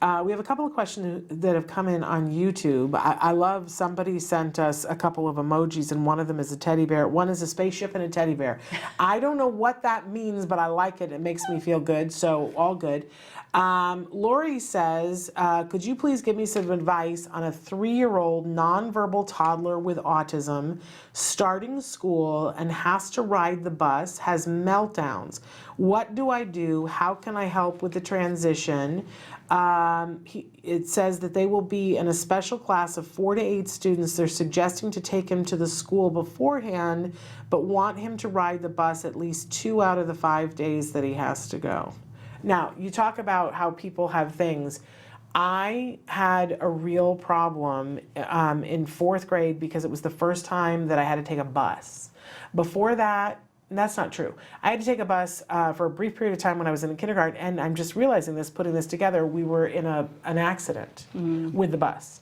We have a couple of questions that have come in on YouTube. I love, somebody sent us a couple of emojis, and one of them is a teddy bear. One is a spaceship and a teddy bear. I don't know what that means, but I like it. It makes me feel good, so all good. Lori says, could you please give me some advice on a 3-year-old nonverbal toddler with autism starting school and has to ride the bus, has meltdowns. What do I do? How can I help with the transition? It says that they will be in a special class of 4 to 8 students. They're suggesting to take him to the school beforehand, but want him to ride the bus at least 2 out of the 5 days that he has to go. Now, you talk about how people have things. I had a real problem in 4th grade because it was the first time that I had to take a bus. Before that, that's not true. I had to take a bus for a brief period of time when I was in kindergarten, and I'm just realizing this, putting this together, we were in an accident with the bus.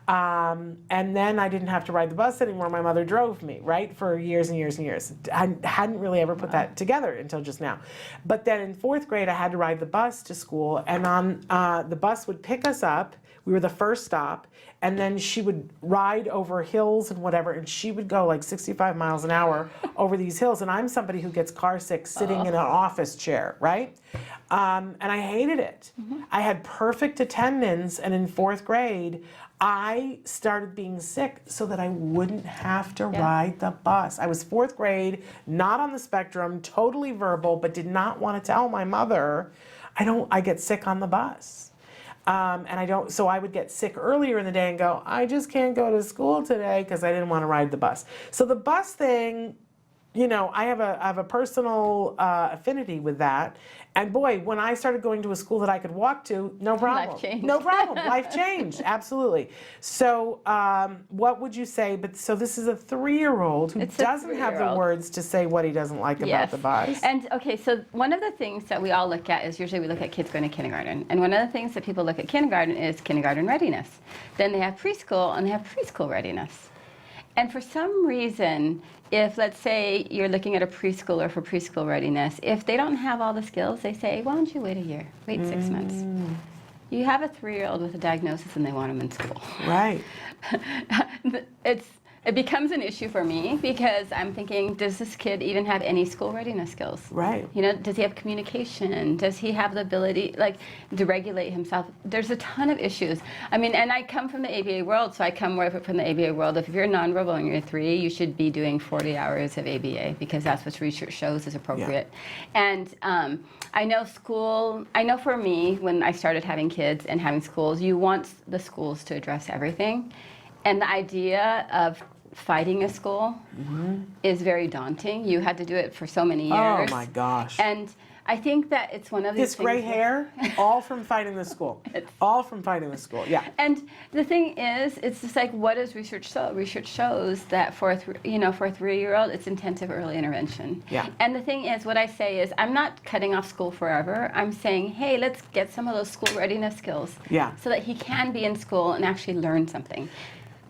And then I didn't have to ride the bus anymore. My mother drove me, right, for years and years and years. I hadn't really ever put that together until just now. But then in 4th grade, I had to ride the bus to school, and the bus would pick us up. We were the first stop, and then she would ride over hills and whatever, and she would go like 65 miles an hour over these hills. And I'm somebody who gets car sick sitting in an office chair, right? And I hated it. I had perfect attendance, and in 4th grade, I started being sick so that I wouldn't have to ride the bus. I was 4th grade, not on the spectrum, totally verbal, but did not want to tell my mother, I get sick on the bus. So I would get sick earlier in the day and go, I just can't go to school today because I didn't want to ride the bus. So the bus thing, you know, I have a personal affinity with that. And boy, when I started going to a school that I could walk to, no problem. Life changed. No problem. Life changed. Absolutely. So what would you say? But so this is a 3-year-old who doesn't have the words to say what he doesn't like about the bus. And okay, so one of the things that we all look at is usually we look at kids going to kindergarten. And one of the things that people look at kindergarten is kindergarten readiness. Then they have preschool and they have preschool readiness. And for some reason, if let's say you're looking at a preschooler for preschool readiness, if they don't have all the skills, they say, why don't you wait a year, wait 6 months. You have a 3-year-old with a diagnosis and they want them in school. Right. It becomes an issue for me because I'm thinking, does this kid even have any school readiness skills? Right. You know, does he have communication? Does he have the ability, like, to regulate himself? There's a ton of issues. I mean, and I come from the ABA world, so I come more from the ABA world. If you're nonverbal and you're 3, you should be doing 40 hours of ABA because that's what research shows is appropriate. Yeah. And I know for me, when I started having kids and having schools, you want the schools to address everything. And the idea of fighting a school is very daunting. You had to do it for so many years. Oh my gosh. And I think that it's one of these This gray hair, all from fighting the school. All from fighting the school, yeah. And the thing is, it's just like, what does research show? Research shows that for a 3-year-old, it's intensive early intervention. Yeah. And the thing is, what I say is, I'm not cutting off school forever. I'm saying, hey, let's get some of those school readiness skills. Yeah. So that he can be in school and actually learn something.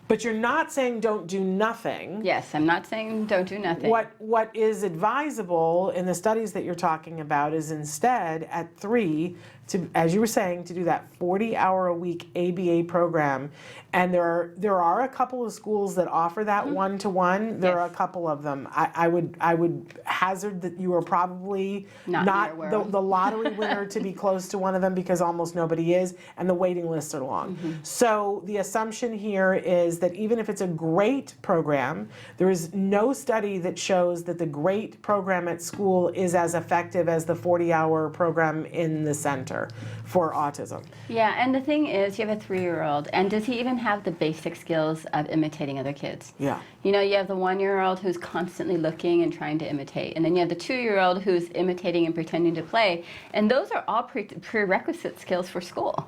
But you're not saying don't do nothing. Yes, I'm not saying don't do nothing. What is advisable in the studies that you're talking about is instead at 3, to, as you were saying, to do that 40-hour-a-week ABA program. And there are a couple of schools that offer that one-to-one. There are a couple of them. I would hazard that you are probably not the lottery winner to be close to one of them because almost nobody is, and the waiting lists are long. So the assumption here is that even if it's a great program, there is no study that shows that the great program at school is as effective as the 40-hour program in the center for autism. Yeah, and the thing is, you have a 3-year-old, and does he even have the basic skills of imitating other kids? Yeah. You know, you have the 1-year-old who's constantly looking and trying to imitate, and then you have the 2-year-old who's imitating and pretending to play, and those are all prerequisite skills for school.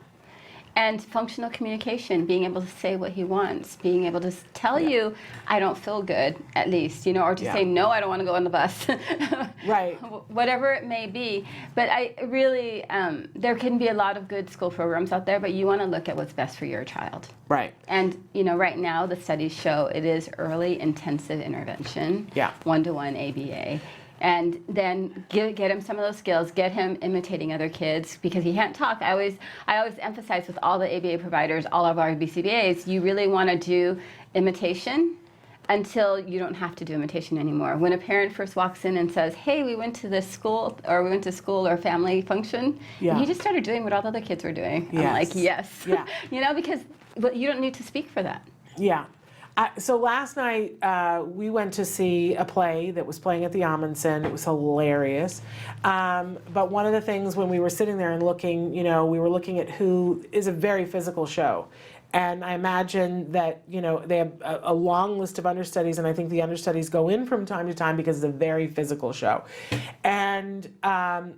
And functional communication, being able to say what he wants, being able to tell you, I don't feel good, at least, you know, or to say, no, I don't want to go on the bus. Right. Whatever it may be. But I really, there can be a lot of good school programs out there, but you want to look at what's best for your child. Right. And, you know, right now the studies show it is early intensive intervention, 1-to-1 ABA. and then get him some of those skills, get him imitating other kids, because he can't talk. I always emphasize with all the ABA providers, all of our BCBAs, you really want to do imitation until you don't have to do imitation anymore. When a parent first walks in and says, hey, we went to this school, or we went to school or family function, and he just started doing what all the other kids were doing. Yes. I'm like, yes. Yeah. You know, because you don't need to speak for that. Yeah. So last night, we went to see a play that was playing at the Amundsen. It was hilarious. But one of the things when we were sitting there and looking, you know, we were looking at who is a very physical show. And I imagine that, you know, they have a long list of understudies, and I think the understudies go in from time to time because it's a very physical show. And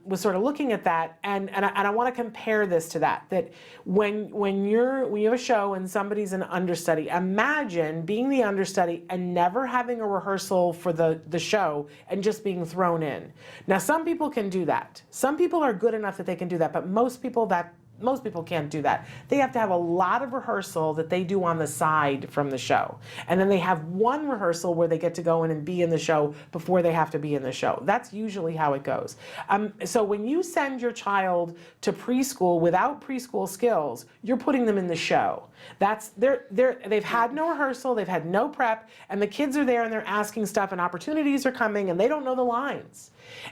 was sort of looking at that, and I want to compare this to that when you have a show and somebody's an understudy, imagine being the understudy and never having a rehearsal for the show and just being thrown in. Now, some people can do that. Some people are good enough that they can do that, but most people can't do that. They have to have a lot of rehearsal that they do on the side from the show. And then they have one rehearsal where they get to go in and be in the show before they have to be in the show. That's usually how it goes. So when you send your child to preschool without preschool skills, you're putting them in the show. They've had no rehearsal, they've had no prep, and the kids are there and they're asking stuff and opportunities are coming and they don't know the lines.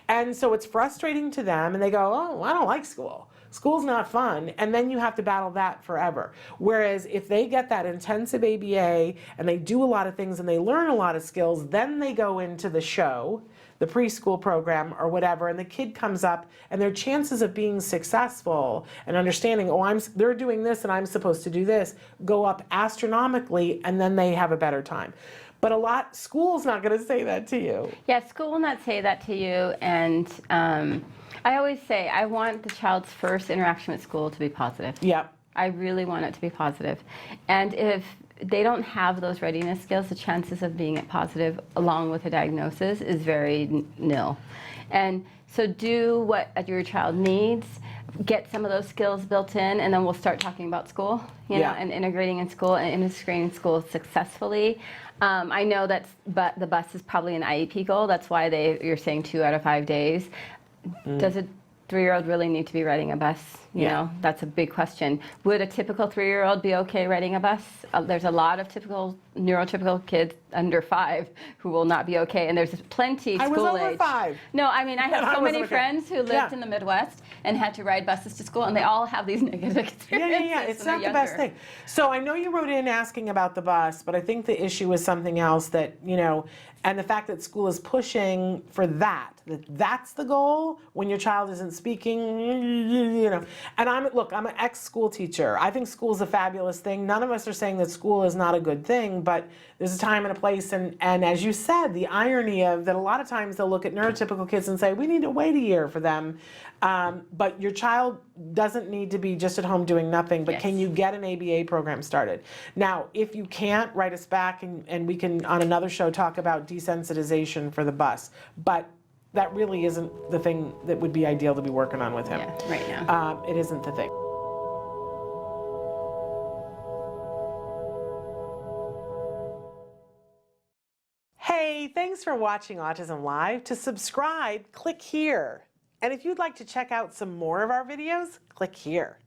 And so it's frustrating to them, and they go, oh, I don't like school. School's not fun, and then you have to battle that forever. Whereas if they get that intensive ABA and they do a lot of things and they learn a lot of skills, then they go into the show, the preschool program or whatever, and the kid comes up and their chances of being successful and understanding, oh, they're doing this and I'm supposed to do this, go up astronomically, and then they have a better time. But school's not going to say that to you. Yeah, school will not say that to you, and I always say I want the child's first interaction with school to be positive. Yep. I really want it to be positive. And if they don't have those readiness skills, the chances of being positive along with a diagnosis is very nil. And so do what your child needs, get some of those skills built in, and then we'll start talking about school, you know, and integrating in school and integrating school successfully. I know but the bus is probably an IEP goal. That's why you're saying 2 out of 5 days. Does a 3-year-old really need to be riding a bus? You know, that's a big question. Would a typical 3-year-old be okay riding a bus? There's a lot of neurotypical kids under 5 who will not be okay, and there's plenty school age. I was over 5. No, I mean, I have so many okay. friends who lived in the Midwest and had to ride buses to school, and they all have these negative experiences. Yeah. It's not the best thing. So I know you wrote in asking about the bus, but I think the issue is something else that, you know, and the fact that school is pushing for that's the goal when your child isn't speaking, you know. And I'm an ex-school teacher. I think school is a fabulous thing. None of us are saying that school is not a good thing, but there's a time and a place, and as you said, the irony of that a lot of times they'll look at neurotypical kids and say, we need to wait a year for them. But your child doesn't need to be just at home doing nothing, but can you get an ABA program started? Now, if you can't, write us back and we can, on another show, talk about desensitization for the bus. But that really isn't the thing that would be ideal to be working on with him. Yeah, right now. It isn't the thing. Hey, thanks for watching Autism Live. To subscribe, click here. And if you'd like to check out some more of our videos, click here.